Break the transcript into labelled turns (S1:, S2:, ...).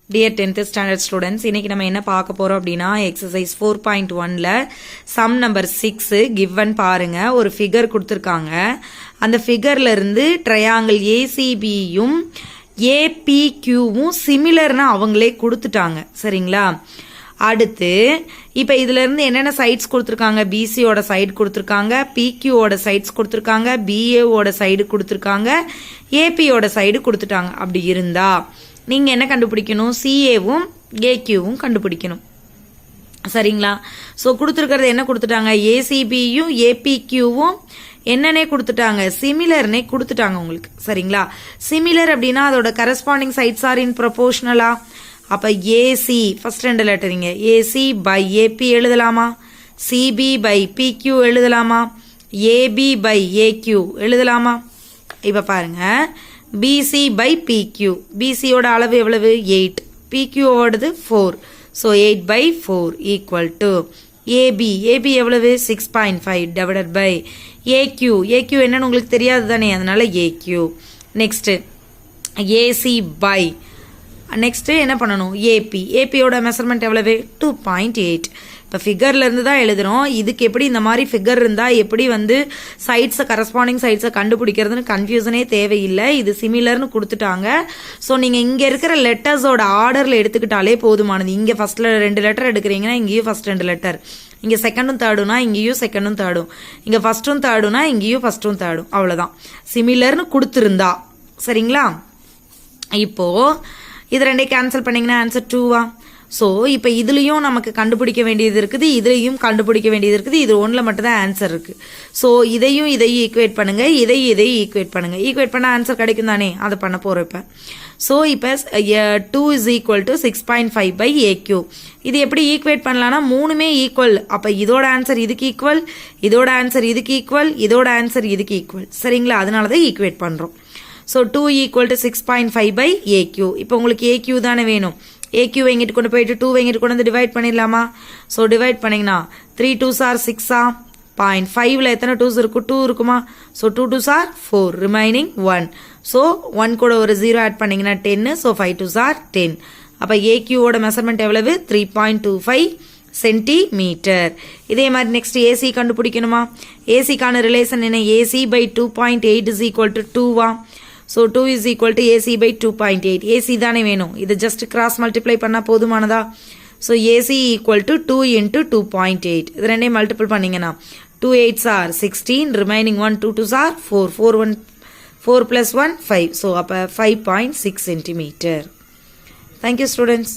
S1: Dear 10th standard students, இன்னைக்கு நம்ம என்ன பார்க்க போறோம் அப்படின்னா எக்ஸசைஸ் 4.1ல சம் நம்பர் 6 கிவன் பாருங்க. ஒரு ஃபிகர் கொடுத்துருக்காங்க. அந்த ஃபிகர்ல இருந்து ட்ரையாங்கிள் ஏசிபியும் ஏபிக்யூவும் சிமிலர்னு அவங்களே கொடுத்துட்டாங்க. சரிங்களா? அடுத்து இப்போ இதுல இருந்து என்னென்ன சைட்ஸ் கொடுத்துருக்காங்க? பிசியோட சைடு கொடுத்துருக்காங்க, பிக்யூவோட சைட்ஸ் கொடுத்துருக்காங்க, பிஏவோட சைடு கொடுத்துருக்காங்க, ஏபியோட சைடு கொடுத்துட்டாங்க. அப்படி இருந்தா நீங்க என்ன கண்டுபிடிக்கணும்? சிஏவும் ஏக்யூவும் கண்டுபிடிக்கணும். சரிங்களா? ஸோ கொடுத்துருக்கிறது என்ன கொடுத்துட்டாங்க? ஏசிபியும் ஏபிக்யூவும் என்னன்னே கொடுத்துட்டாங்க? சிமிலர்னே கொடுத்துட்டாங்க உங்களுக்கு. சரிங்களா? சிமிலர் அப்படின்னா அதோட கரஸ்பாண்டிங் சைட்ஸ் ஆர் இன் ப்ரொபோர்ஷனலா? அப்ப ஏசி ஃபர்ஸ்ட் ரெண்டு லெட்டரிங்க, ஏசி பை ஏபி எழுதலாமா? சிபி பை பிக்யூ எழுதலாமா? ஏபி பை ஏக்யூ எழுதலாமா? இப்ப பாருங்க, பிசி பை பிக்யூ, பிசியோட அளவு எவ்வளவு? 8, பிக்யூவோடது 4, so 8 by 4 equal to AB, AB எவ்வளவு? 6.5 டிவைடட் பை ஏக்யூ, ஏக்யூ என்னன்னு உங்களுக்கு தெரியாது தானே, அதனால AQ. Next AC by, next என்ன பண்ணணும்? ஏபி, ஏபியோட மெஷர்மெண்ட் எவ்வளவு? 2.8. இப்போ ஃபிகர்ல இருந்து தான் எழுதுறோம். இதுக்கு எப்படி இந்த மாதிரி ஃபிகர் இருந்தா எப்படி வந்து சைட்ஸை கரஸ்பாண்டிங் சைட்ஸை கண்டுபிடிக்கிறதுன்னு கன்ஃபியூசனே தேவையில்லை. இது சிமிலர்னு கொடுத்துட்டாங்க. ஸோ நீங்க இங்க இருக்கிற லெட்டர்ஸோட ஆர்டர்ல எடுத்துக்கிட்டாலே போதுமானது. இங்க ஃபர்ஸ்ட்ல 2 லெட்டர் எடுக்கிறீங்கன்னா இங்கேயும் ஃபர்ஸ்ட் 2 லெட்டர், இங்க செகண்டும் தேர்டுனா இங்கேயும் செகண்டும் தேர்டும், இங்க ஃபர்ஸ்டும் தேர்டுனா இங்கேயும் ஃபர்ஸ்டும் தேர்டும். அவ்வளவுதான் சிமிலர்னு கொடுத்துருந்தா. சரிங்களா? இப்போ இது ரெண்டே கேன்சல் பண்ணீங்கன்னா ஆன்சர் 2வா? ஸோ இப்போ இதுலயும் நமக்கு கண்டுபிடிக்க வேண்டியது இருக்குது, இதுலையும் கண்டுபிடிக்க வேண்டியது இருக்குது. இது ஒன்றுல மட்டும் தான் ஆன்சர் இருக்கு. ஸோ இதையும் ஈக்குவேட் பண்ணுங்க, இதையும் ஈக்குவேட் பண்ணுங்க. ஈக்குவேட் பண்ண ஆன்சர் கிடைக்கும் தானே, அதை பண்ண போறோம் இப்போ. ஸோ இப்போ 2 is equal to 6.5 by AQ. இது எப்படி ஈக்குவேட் பண்ணலாம்னா மூணுமே ஈக்குவல். அப்போ இதோட ஆன்சர் இதுக்கு ஈக்குவல், இதோட ஆன்சர் இதுக்கு ஈக்குவல், இதோட ஆன்சர் இதுக்கு ஈக்குவல். சரிங்களா? அதனால தான் ஈக்குவேட் பண்றோம். So 2 equal to 6.5 by AQ. இப்போ உங்களுக்கு AQ தானே வேணும். AQ எங்கிட்டு கொண்டு போயிட்டு 2 எங்கிட்டு கொண்டு வந்து டிவைட் பண்ணிடலாமா? ஸோ டிவைட் பண்ணீங்கன்னா 3 2s are 6 0.5ல எத்தனை 2s இருக்கும்? 2 இருக்குமா? So 2 2s are 4, remaining 1. So 1 கூட ஒரு 0 ஆட் பண்ணீங்கன்னா 10, ஸோ 5 2s are 10. அப்போ AQவோட மெஷர்மெண்ட் எவ்வளவு? 3.25 சென்டிமீட்டர். இதே மாதிரி நெக்ஸ்ட் ஏசி கண்டுபிடிக்கணுமா? ஏசிக்கான ரிலேஷன் என்ன? AC by 2.8 is equal to 2வா? So 2 is equal to AC by 2.8. AC தானே வேணும். இது ஜஸ்ட் கிராஸ் மல்டிப்ளை பண்ணா போதுமானதா? So AC equal to 2 into 2.8. இது ரெண்டையும் மல்டிபிள் பண்ணீங்கன்னா 2 8s are 16, remaining 1 2 2s are 4 4 plus 1 5. So அப்போ 5.6 சென்டிமீட்டர். Thank you students.